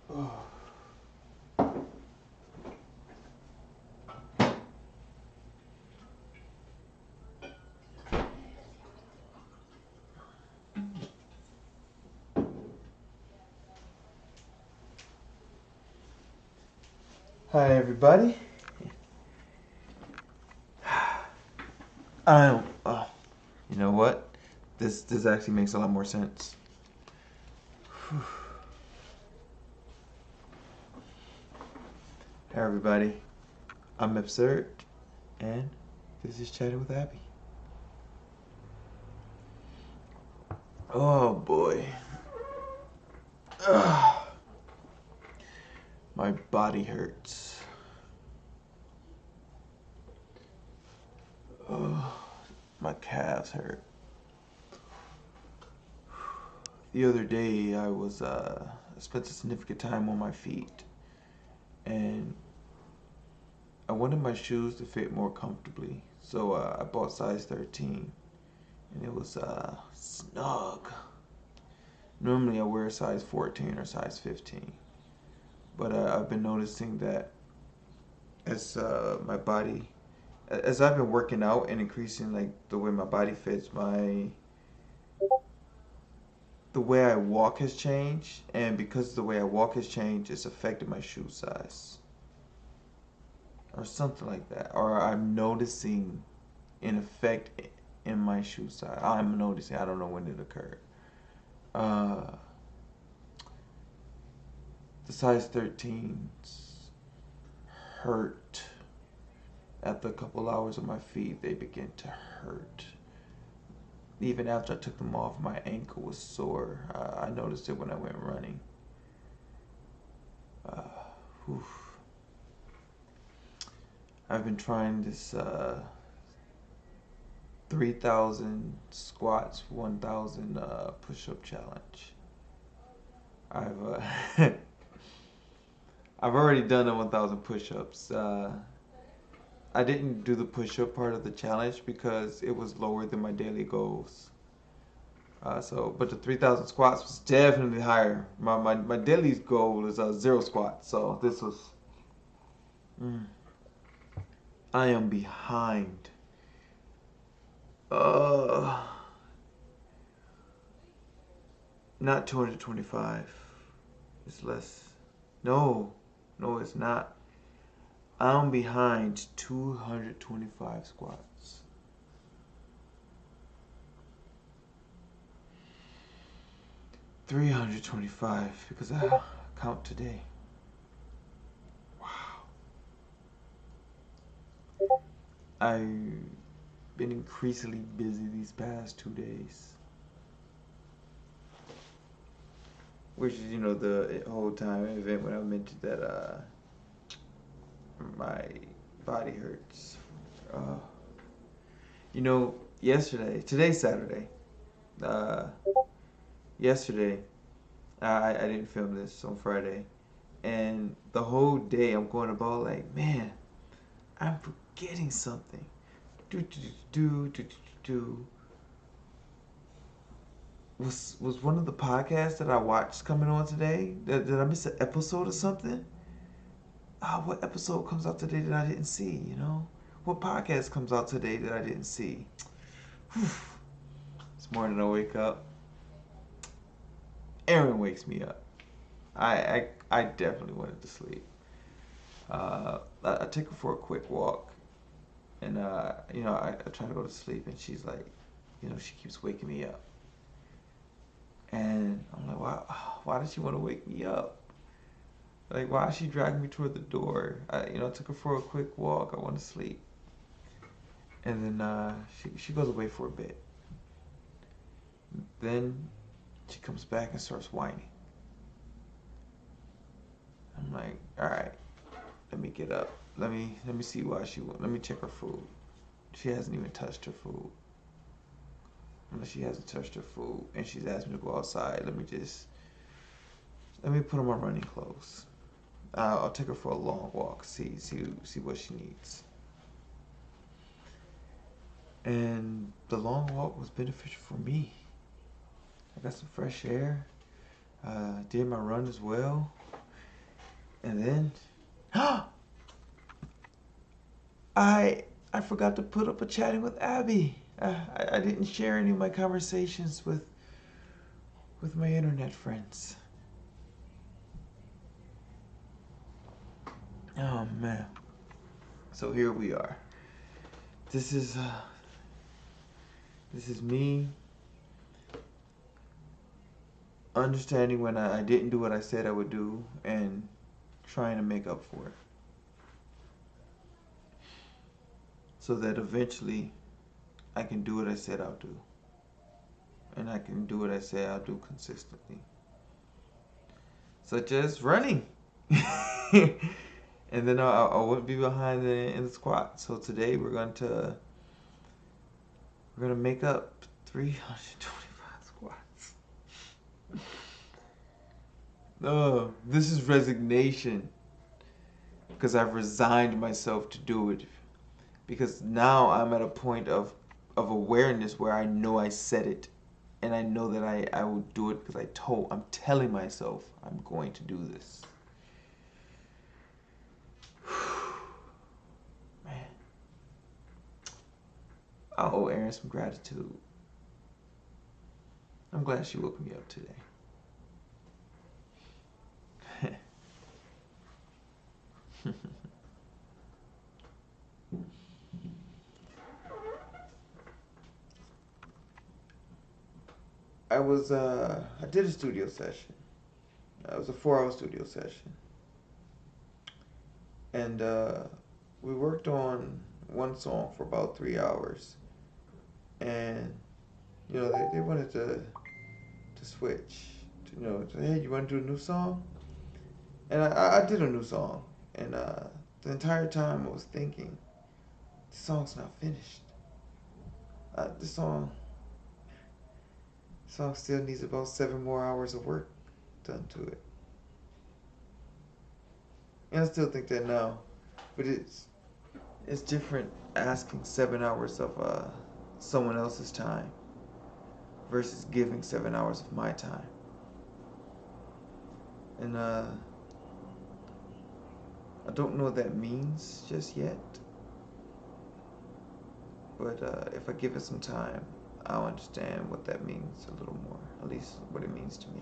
Oh. Hi everybody. I don't. You know what? This actually makes a lot more sense. Hi everybody. I'm Absird, and this is chatting with Abby. Oh boy. Ugh. My body hurts. Oh, my calves hurt. The other day I spent a significant time on my feet, and I wanted my shoes to fit more comfortably, so I bought size 13, and it was snug. Normally I wear a size 14 or size 15, but I've been noticing that as my body, as I've been working out and increasing like the way my body fits, the way I walk has changed, and because the way I walk has changed, it's affected my shoe size or something like that. Or I'm noticing an effect in my shoe size. I'm noticing. I don't know when it occurred. Uh, the size 13s hurt. After a couple hours on my feet, they began to hurt. Even after I took them off, my ankle was sore. I noticed it when I went running. Uh, I've been trying this 3,000 squats, 1,000 push-up challenge. I've I've already done the 1,000 push-ups. I didn't do the push-up part of the challenge because it was lower than my daily goals. But the 3,000 squats was definitely higher. My daily goal is zero squats. So this was, mm, I am behind. Uh, Not 225. It's less. No, no, it's not. I'm behind 225 squats. 325 because I count today. Wow. I've been increasingly busy these past 2 days. Which is, the whole time event when I mentioned that my body hurts. Uh, today's Saturday. Uh, Yesterday, I didn't film this on Friday. And the whole day I'm going about like, man, I'm forgetting something. Do, do, do, do, do, do, do. Was one of the podcasts that I watched coming on today? Did I miss an episode or something? What episode comes out today that I didn't see, What podcast comes out today that I didn't see? This morning I wake up. Aaron wakes me up. I definitely wanted to sleep. I take her for a quick walk, and I try to go to sleep, and she's like, she keeps waking me up, and I'm like, why does she want to wake me up? Like, why is she dragging me toward the door? I took her for a quick walk. I want to sleep, and then she goes away for a bit. Then she comes back and starts whining. I'm like, all right, let me get up. Let me see why she. Let me check her food. She hasn't even touched her food. Unless she hasn't touched her food and she's asked me to go outside, let me put on my running clothes. I'll take her for a long walk. See what she needs. And the long walk was beneficial for me. I got some fresh air. Did my run as well. And then I I forgot to put up a chatting with Abby. I didn't share any of my conversations with my internet friends. Oh man. So here we are. This is me understanding when I didn't do what I said I would do and trying to make up for it. So that eventually I can do what I said I'll do. And I can do what I say I'll do consistently. Such as running. And then I wouldn't be behind in the squat. So today we're gonna make up 325 squats. Oh, this is resignation because I've resigned myself to do it. Because now I'm at a point of awareness where I know I said it, and I know that I will do it because I'm telling myself I'm going to do this. Man, I owe Erin some gratitude. I'm glad she woke me up today. I did a studio session. It was a 4-hour studio session. And we worked on one song for about 3 hours. And, they wanted to switch. Hey, you want to do a new song? And I did a new song. And the entire time I was thinking, the song's not finished. The song still needs about 7 more hours of work done to it. And I still think that now. But it's different asking 7 hours of someone else's time versus giving 7 hours of my time. And I don't know what that means just yet. But if I give it some time, I'll understand what that means a little more. At least what it means to me.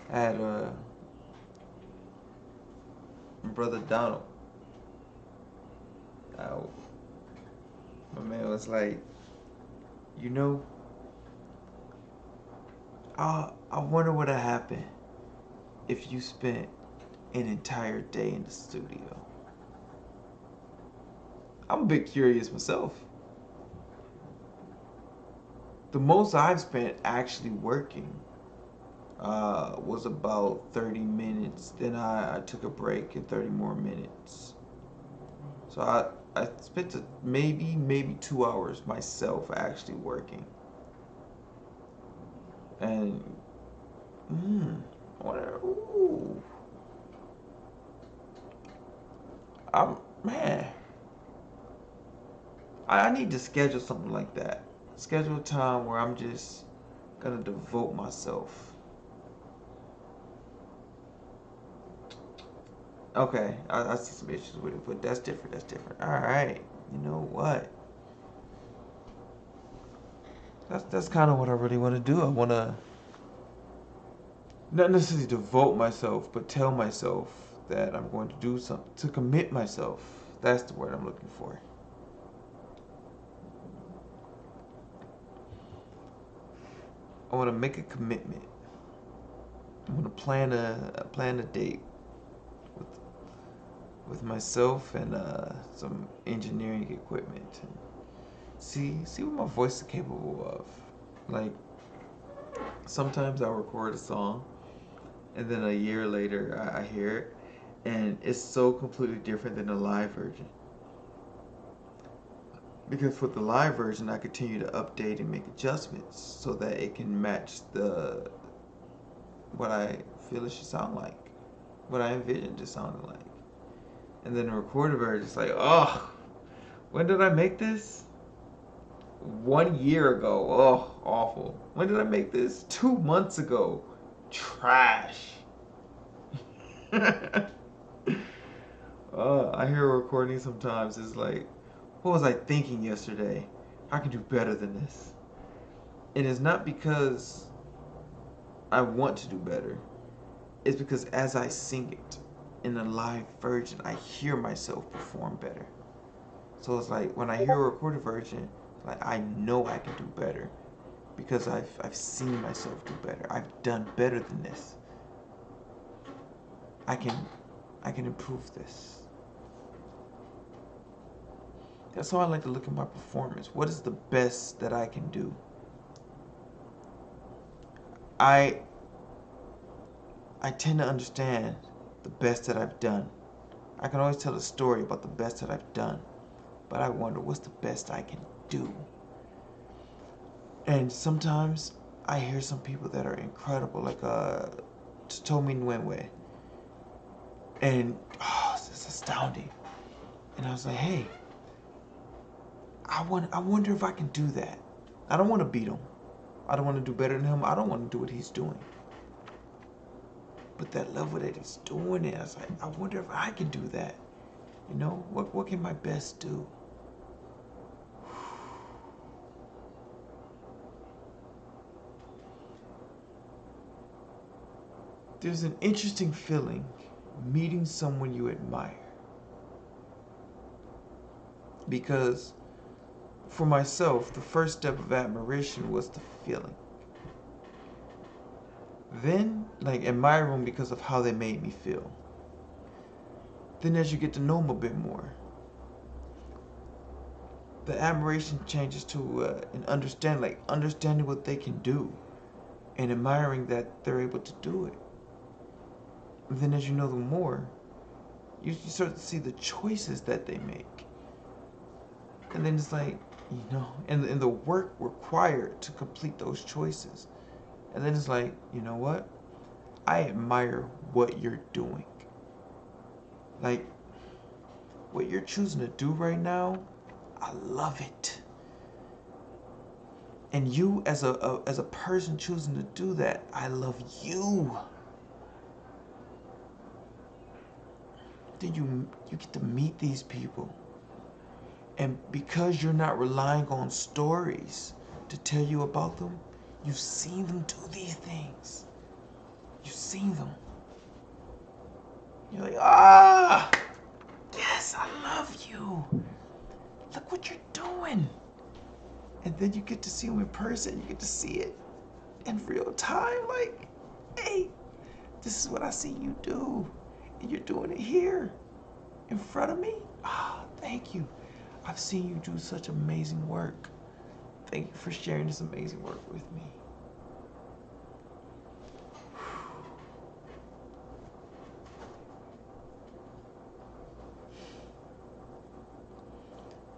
I had my brother Donald out. My man was like, I wonder what would happen if you spent an entire day in the studio. I'm a bit curious myself. The most I've spent actually working was about 30 minutes. Then I took a break and 30 more minutes. So I spent maybe 2 hours myself actually working. And ooh, man, I need to schedule something like that. Schedule a time where I'm just gonna devote myself. Okay, I see some issues with it, but that's different. All right, you know what? That's kind of what I really want to do. I want to not necessarily devote myself, but tell myself that I'm going to do something, to commit myself. That's the word I'm looking for. I want to make a commitment. I want to plan a date with myself and some engineering equipment. And see what my voice is capable of. Like, sometimes I record a song, and then a year later I hear it, and it's so completely different than the live version. Because with the live version, I continue to update and make adjustments so that it can match what I feel it should sound like, what I envisioned it sounding like. And then the recorded version is like, oh, when did I make this? 1 year ago. Oh, awful. When did I make this? 2 months ago. Trash. I hear a recording sometimes. It's like, what was I thinking yesterday? I can do better than this. And it's not because I want to do better. It's because as I sing it in a live version, I hear myself perform better. So it's like when I hear a recorded version, like I know I can do better because I've seen myself do better. I've done better than this. I can improve this. That's how I like to look at my performance. What is the best that I can do? I tend to understand the best that I've done. I can always tell a story about the best that I've done, but I wonder what's the best I can do. And sometimes I hear some people that are incredible, like Tomi Nwenwe, and it's astounding. And I was like, hey, I wonder if I can do that. I don't want to beat him. I don't want to do better than him. I don't want to do what he's doing. But that level that he's doing it, I was like, I wonder if I can do that. You know, what can my best do? There's an interesting feeling meeting someone you admire. Because for myself, the first step of admiration was the feeling. Then, like, admire them because of how they made me feel. Then as you get to know them a bit more, the admiration changes to an understanding what they can do and admiring that they're able to do it. And then as you know them more, you start to see the choices that they make. And then it's like, you know, and the work required to complete those choices. And then it's like, you know what? I admire what you're doing. Like, what you're choosing to do right now, I love it. And you as a person choosing to do that, I love you. Then you get to meet these people. And because you're not relying on stories to tell you about them, you've seen them do these things. You've seen them. You're like, yes, I love you. Look what you're doing. And then you get to see them in person. You get to see it in real time. Like, hey, this is what I see you do. And you're doing it here in front of me. Thank you. I've seen you do such amazing work. Thank you for sharing this amazing work with me.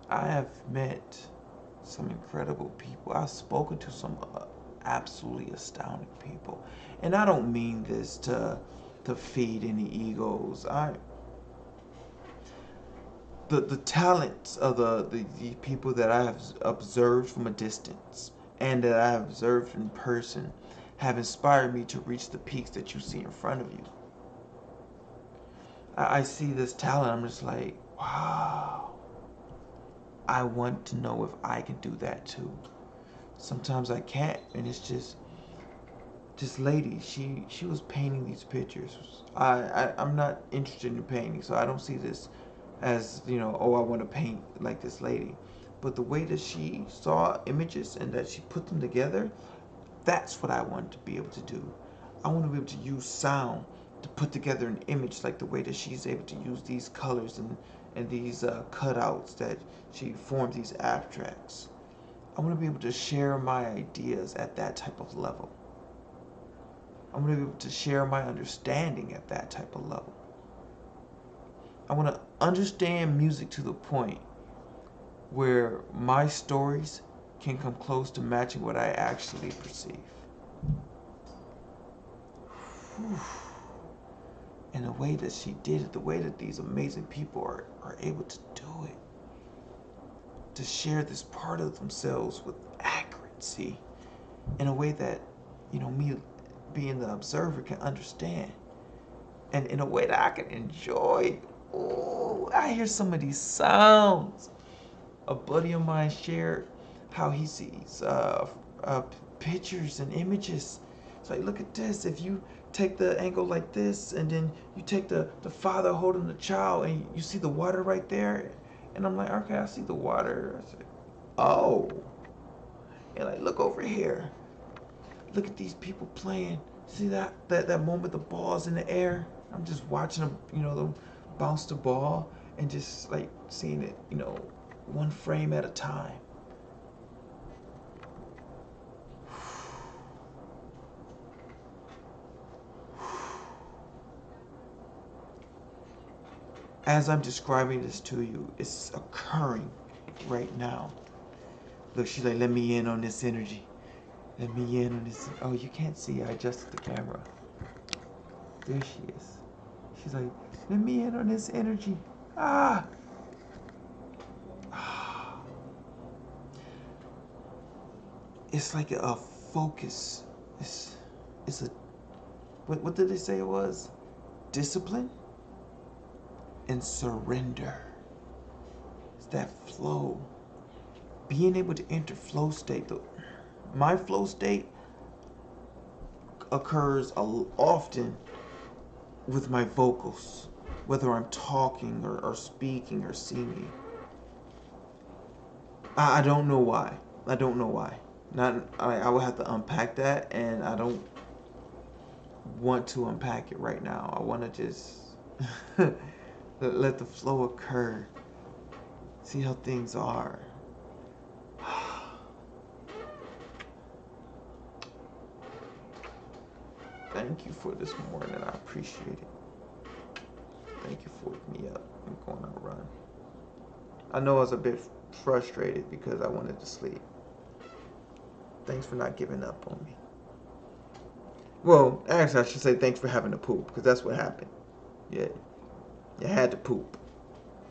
I have met some incredible people. I've spoken to some absolutely astounding people. And I don't mean this to feed any egos. The talents of the people that I have observed from a distance and that I have observed in person have inspired me to reach the peaks that you see in front of you. I see this talent, I'm just like, wow. I want to know if I can do that too. Sometimes I can't, and it's just this lady, she was painting these pictures. I'm not interested in painting, so I don't see this as, you know, oh, I want to paint like this lady. But the way that she saw images and that she put them together, that's what I want to be able to do. I want to be able to use sound to put together an image like the way that she's able to use these colors and these cutouts that she formed these abstracts. I want to be able to share my ideas at that type of level. I want to be able to share my understanding at that type of level. I want to understand music to the point where my stories can come close to matching what I actually perceive. Whew. And the way that she did it, the way that these amazing people are able to do it. to share this part of themselves with accuracy in a way that, me being the observer can understand. And in a way that I can enjoy. Oh, I hear some of these sounds. A buddy of mine shared how he sees pictures and images. It's like, look at this. If you take the angle like this, and then you take the father holding the child, and you see the water right there. And I'm like, okay, I see the water. I said, oh. And like, look over here. Look at these people playing. See that moment the ball's in the air? I'm just watching them, them bounce the ball and just like seeing it, one frame at a time. As I'm describing this to you, it's occurring right now. Look, she's like, let me in on this energy. Let me in on this. Oh, you can't see. I adjusted the camera. There she is. She's like, let me in on this energy. Ah. It's like a focus. It's a, what did they say it was? Discipline and surrender. It's that flow. Being able to enter flow state. My flow state occurs often with my vocals, whether I'm talking or speaking or singing. I don't know why. I don't know why. I will have to unpack that, and I don't want to unpack it right now. I want to just let the flow occur. See how things are. Thank you for this morning. I appreciate it. Thank you for waking me up and going on a run. I know I was a bit frustrated because I wanted to sleep. Thanks for not giving up on me. Well, actually, I should say thanks for having to poop, because that's what happened. Yeah, you had to poop,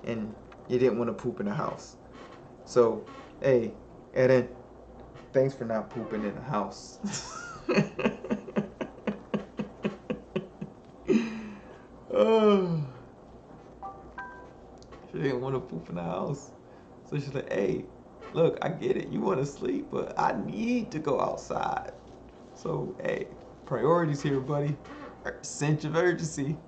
and you didn't want to poop in the house. So, hey, Eden, thanks for not pooping in the house. Oh, she didn't want to poop in the house. So she's like, hey, look, I get it. You want to sleep, but I need to go outside. So, hey, priorities here, buddy. Sense of urgency.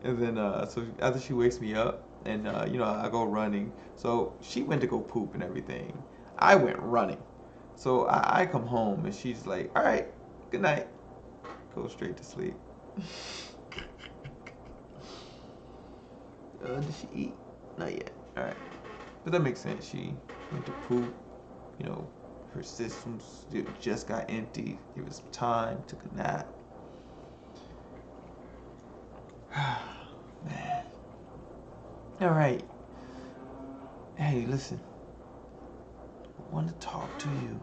And then, so after she wakes me up, and, I go running. So she went to go poop and everything. I went running. So I come home, and she's like, all right, good night. Go straight to sleep. Did she eat? Not yet. All right. But that makes sense. She went to poop. Her systems just got empty. It was time, took a nap. Man. All right. Hey, listen. I want to talk to you.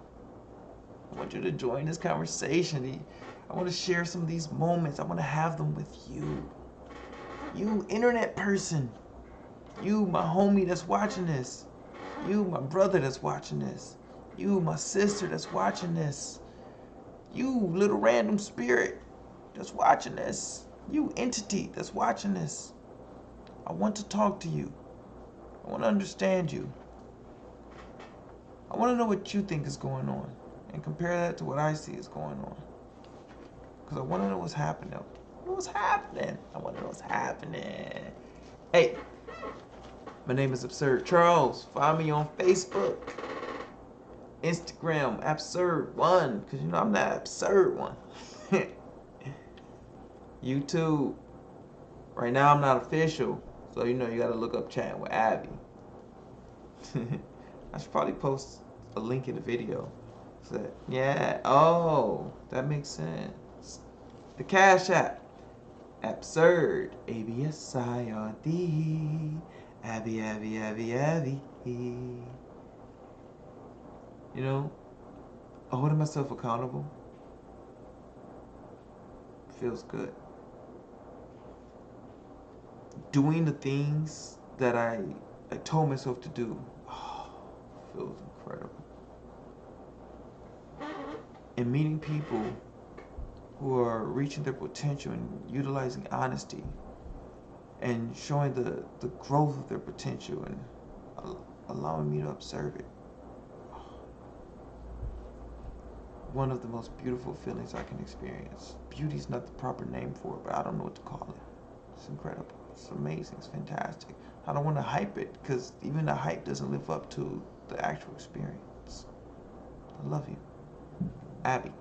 I want you to join this conversation. I want to share some of these moments. I want to have them with you. You, internet person. You, my homie that's watching this. You, my brother that's watching this. You, my sister that's watching this. You, little random spirit that's watching this. You, entity that's watching this. I want to talk to you. I want to understand you. I want to know what you think is going on and compare that to what I see is going on. Because I want to know what's happening. What's happening? I want to know what's happening. Hey, my name is Absird Charles. Find me on Facebook, Instagram, Absird1, because I'm that absurd one. YouTube. Right now I'm not official, so you gotta look up Chatting with Abby. I should probably post a link in the video. So yeah, oh, that makes sense. The Cashapp, Absird, ABSIRD, Abby, Abby, Abby, Abby. Holding myself accountable feels good. doing the things that I told myself to do. Oh, feels incredible. And meeting people who are reaching their potential and utilizing honesty and showing the growth of their potential and allowing me to observe it. One of the most beautiful feelings I can experience. Beauty's not the proper name for it, but I don't know what to call it. It's incredible. It's amazing. It's fantastic. I don't want to hype it because even the hype doesn't live up to the actual experience. I love you. Abby.